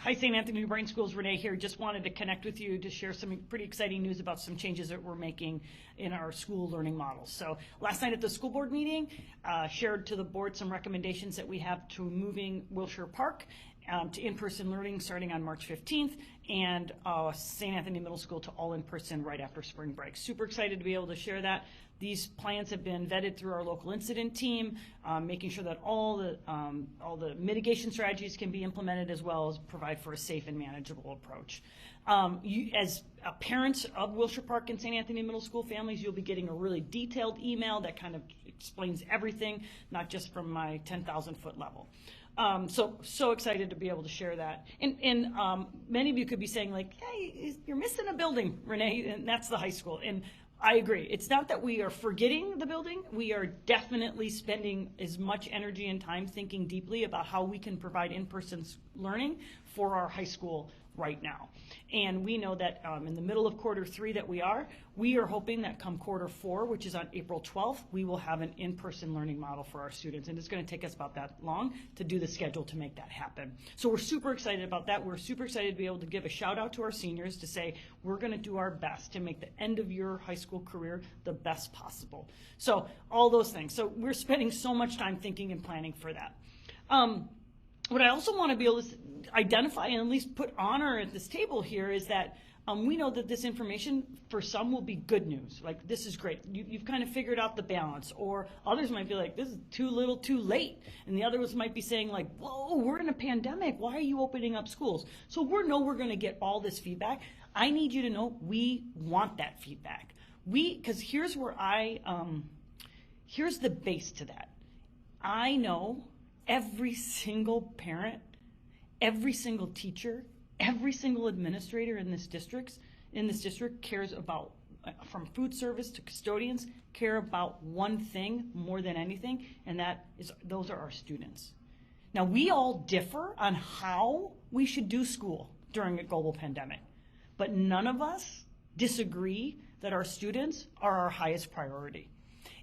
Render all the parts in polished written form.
Hi, St. Anthony New Brighton Schools. Renee here. Just wanted to connect with you to share some pretty exciting news about some changes that we're making in our school learning models. So last night at the school board meeting, shared to the board some recommendations that we have to moving Wilshire Park to in-person learning starting on March 15th, and St. Anthony Middle School to all in-person right after spring break. Super excited to be able to share that. These plans have been vetted through our local incident team, making sure that all the mitigation strategies can be implemented, as well as provide for a safe and manageable approach. As parents of Wilshire Park and St. Anthony Middle School families, you'll be getting a really detailed email that kind of explains everything, not just from my 10,000-foot level. So excited to be able to share that. And many of you could be saying, like, hey, you're missing a building, Renee, and that's the high school. And I agree. It's not that we are forgetting the building. We are definitely spending as much energy and time thinking deeply about how we can provide in-person learning for our high school right now. And we know that in the middle of Q3 that we are hoping that come Q4, which is on April 12th, we will have an in-person learning model for our students. And it's going to take us about that long to do the schedule to make that happen. So we're super excited about that. We're super excited to be able to give a shout out to our seniors to say we're going to do our best to make the end of your high school career the best possible. So all those things. So we're spending so much time thinking and planning for that. What I also want to be able to identify and at least put honor at this table here is that we know that this information for some will be good news. Like, this is great. You've kind of figured out the balance. Or others might be like, this is too little, too late. And the others might be saying, like, whoa, we're in a pandemic. Why are you opening up schools? So we're going to get all this feedback. I need you to know we want that feedback. Because here's where here's the base to that. I know every single parent, every single teacher, every single administrator in this district cares about, from food service to custodians, care about one thing more than anything, and that is those are our students. Now, we all differ on how we should do school during a global pandemic, but none of us disagree that our students are our highest priority.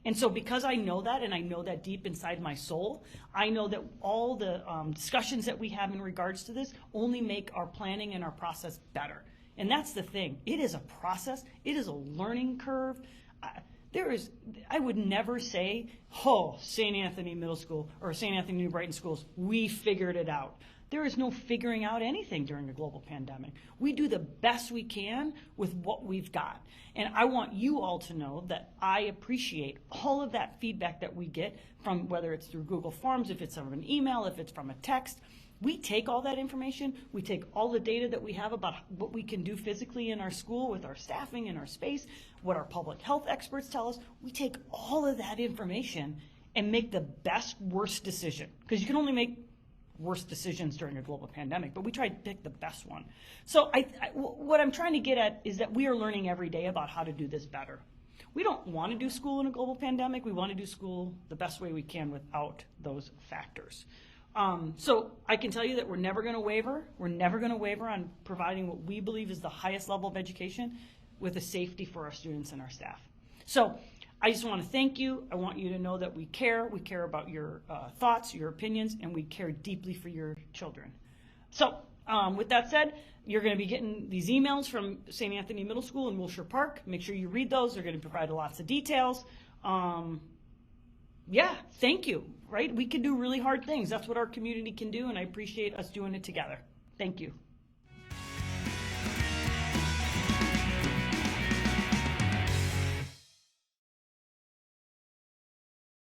And so because I know that, and I know that deep inside my soul, I know that all the discussions that we have in regards to this only make our planning and our process better. And that's the thing. It is a process. It is a learning curve. I would never say, oh, St. Anthony Middle School or St. Anthony New Brighton Schools, we figured it out. There is no figuring out anything during a global pandemic. We do the best we can with what we've got. And I want you all to know that I appreciate all of that feedback that we get from, whether it's through Google Forms, if it's from an email, if it's from a text. We take all that information, we take all the data that we have about what we can do physically in our school with our staffing and our space, what our public health experts tell us. We take all of that information and make the best, worst decision. Because you can only make worst decisions during a global pandemic, but we try to pick the best one. So what I'm trying to get at is that we are learning every day about how to do this better. We don't want to do school in a global pandemic. We want to do school the best way we can without those factors. So I can tell you that we're never going to waver. We're never going to waver on providing what we believe is the highest level of education with a safety for our students and our staff. So I just want to thank you. I want you to know that we care. We care about your thoughts, your opinions, and we care deeply for your children. So with that said, you're going to be getting these emails from St. Anthony Middle School in Wilshire Park. Make sure you read those. They're going to provide lots of details. Yeah, thank you, right? We can do really hard things. That's what our community can do, and I appreciate us doing it together. Thank you.